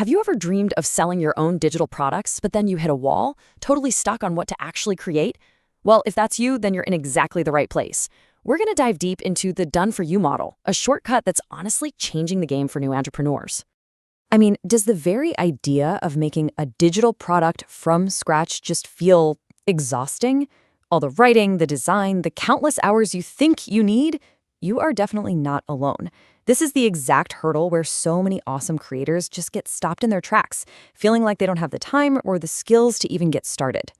Have you ever dreamed of selling your own digital products, but then you hit a wall, totally stuck on what to actually create? Well, if that's you, then you're in exactly the right place. We're going to dive deep into the done-for-you model, a shortcut that's honestly changing the game for new entrepreneurs. I mean, does the very idea of making a digital product from scratch just feel exhausting? All the writing, the design, the countless hours you think you need? You are definitely not alone. This is the exact hurdle where so many awesome creators just get stopped in their tracks, feeling like they don't have the time or the skills to even get started.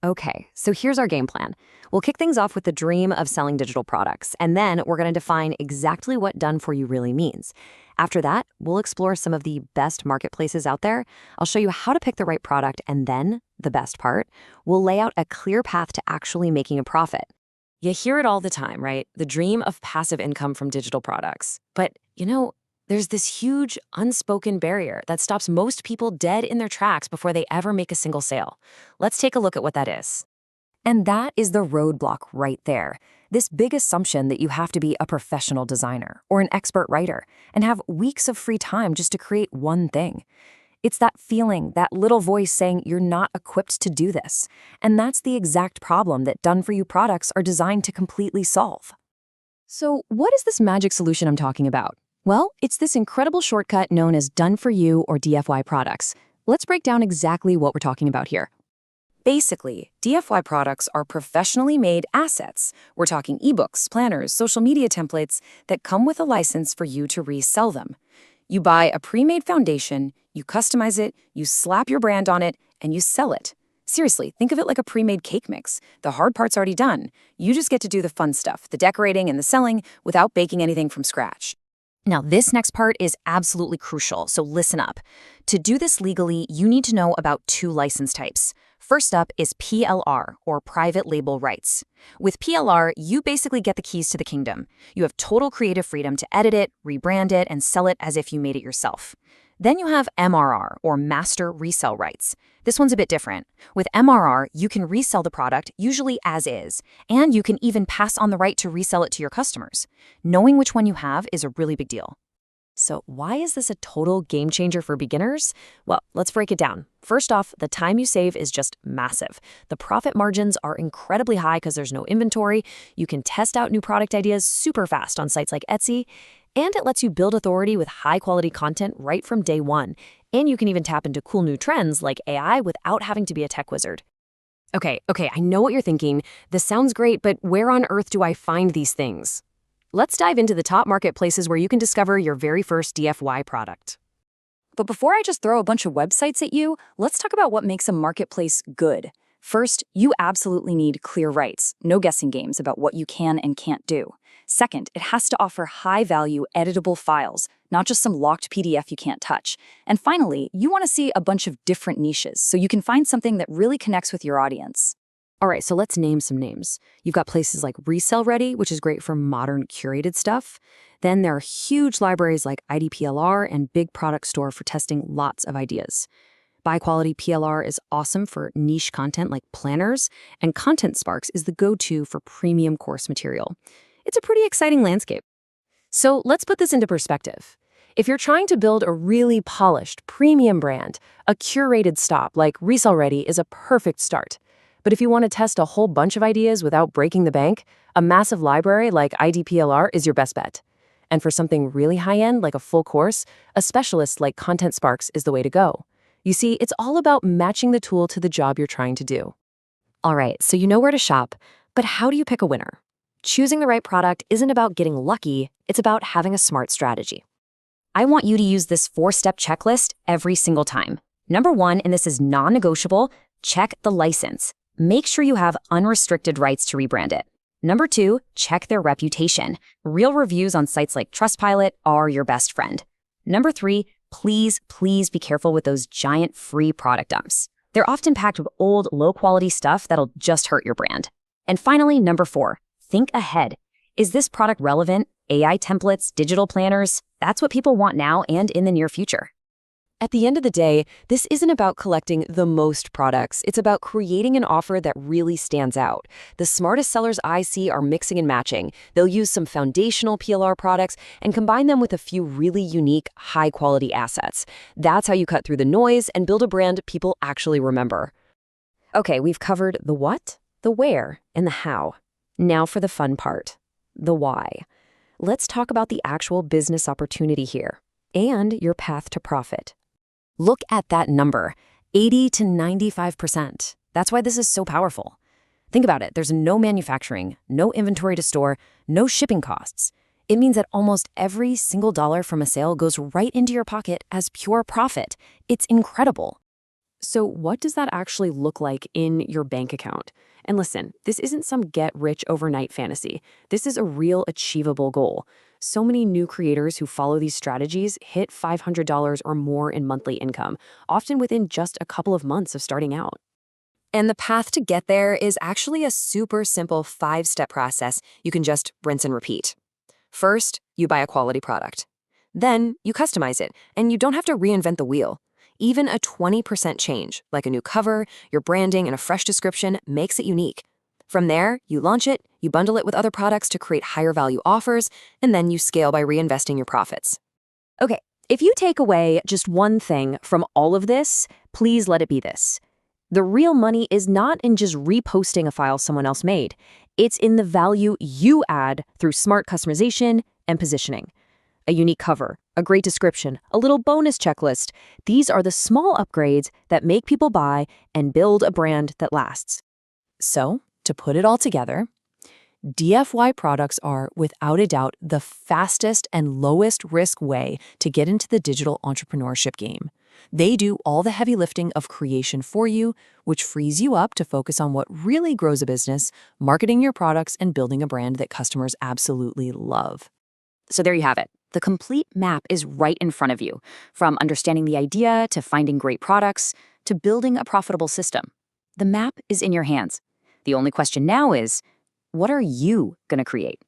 Okay, so here's our game plan. We'll kick things off with the dream of selling digital products, and then we're going to define exactly what done for you really means. After that, we'll explore some of the best marketplaces out there. I'll show you how to pick the right product, and then, the best part, we'll lay out a clear path to actually making a profit. You hear it all the time, right? The dream of passive income from digital products. But, there's this huge unspoken barrier that stops most people dead in their tracks before they ever make a single sale. Let's take a look at what that is. And that is the roadblock right there. This big assumption that you have to be a professional designer or an expert writer and have weeks of free time just to create one thing. It's that feeling, that little voice saying you're not equipped to do this. And that's the exact problem that done-for-you products are designed to completely solve. So what is this magic solution I'm talking about? Well, it's this incredible shortcut known as done-for-you or DFY products. Let's break down exactly what we're talking about here. Basically, DFY products are professionally made assets. We're talking ebooks, planners, social media templates that come with a license for you to resell them. You buy a pre-made foundation, you customize it, you slap your brand on it, and you sell it. Seriously, think of it like a pre-made cake mix. The hard part's already done. You just get to do the fun stuff, the decorating and the selling, without baking anything from scratch. Now, this next part is absolutely crucial, so listen up. To do this legally, you need to know about two license types. First up is PLR, or private label rights. With PLR, you basically get the keys to the kingdom. You have total creative freedom to edit it, rebrand it, and sell it as if you made it yourself. Then you have MRR, or master resell rights. This one's a bit different. With MRR, you can resell the product, usually as is, and you can even pass on the right to resell it to your customers. Knowing which one you have is a really big deal. So why is this a total game changer for beginners? Well, let's break it down. First off, the time you save is just massive. The profit margins are incredibly high because there's no inventory. You can test out new product ideas super fast on sites like Etsy, and it lets you build authority with high-quality content right from day one. And you can even tap into cool new trends like AI without having to be a tech wizard. Okay, I know what you're thinking. This sounds great, but where on earth do I find these things? Let's dive into the top marketplaces where you can discover your very first DFY product. But before I just throw a bunch of websites at you, let's talk about what makes a marketplace good. First, you absolutely need clear rights, no guessing games about what you can and can't do. Second, it has to offer high-value, editable files, not just some locked PDF you can't touch. And finally, you want to see a bunch of different niches so you can find something that really connects with your audience. All right, so let's name some names. You've got places like Resell Ready, which is great for modern curated stuff. Then there are huge libraries like PLR and Big Product Store for testing lots of ideas. Buy Quality PLR is awesome for niche content like planners, and Content Sparks is the go-to for premium course material. It's a pretty exciting landscape. So let's put this into perspective. If you're trying to build a really polished, premium brand, a curated stop like Resell Ready is a perfect start. But if you want to test a whole bunch of ideas without breaking the bank, a massive library like PLR is your best bet. And for something really high-end like a full course, a specialist like Content Sparks is the way to go. You see, it's all about matching the tool to the job you're trying to do. All right, so you know where to shop, but how do you pick a winner? Choosing the right product isn't about getting lucky, it's about having a smart strategy. I want you to use this 4-step checklist every single time. Number 1, and this is non-negotiable, check the license. Make sure you have unrestricted rights to rebrand it. Number 2, check their reputation. Real reviews on sites like Trustpilot are your best friend. Number 3, please be careful with those giant free product dumps. They're often packed with old, low-quality stuff that'll just hurt your brand. And finally, number 4, think ahead. Is this product relevant? AI templates, digital planners, that's what people want now and in the near future. At the end of the day, this isn't about collecting the most products. It's about creating an offer that really stands out. The smartest sellers I see are mixing and matching. They'll use some foundational PLR products and combine them with a few really unique, high-quality assets. That's how you cut through the noise and build a brand people actually remember. Okay, we've covered the what, the where, and the how. Now for the fun part, the why. Let's talk about the actual business opportunity here and your path to profit. Look at that number, 80 to 95%. That's why this is so powerful. Think about it. There's no manufacturing, no inventory to store, no shipping costs. It means that almost every single dollar from a sale goes right into your pocket as pure profit. It's incredible. So what does that actually look like in your bank account? And listen, this isn't some get-rich-overnight fantasy. This is a real achievable goal. So many new creators who follow these strategies hit $500 or more in monthly income, often within just a couple of months of starting out. And the path to get there is actually a super simple 5-step process you can just rinse and repeat. First, you buy a quality product. Then, you customize it, and you don't have to reinvent the wheel. Even a 20% change, like a new cover, your branding, and a fresh description, makes it unique. From there, you launch it, you bundle it with other products to create higher value offers, and then you scale by reinvesting your profits. Okay, if you take away just one thing from all of this, please let it be this. The real money is not in just reposting a file someone else made. It's in the value you add through smart customization and positioning. A unique cover, a great description, a little bonus checklist. These are the small upgrades that make people buy and build a brand that lasts. So, to put it all together, DFY products are, without a doubt, the fastest and lowest risk way to get into the digital entrepreneurship game. They do all the heavy lifting of creation for you, which frees you up to focus on what really grows a business, marketing your products, and building a brand that customers absolutely love. So there you have it. The complete map is right in front of you, from understanding the idea to finding great products to building a profitable system. The map is in your hands. The only question now is, what are you going to create?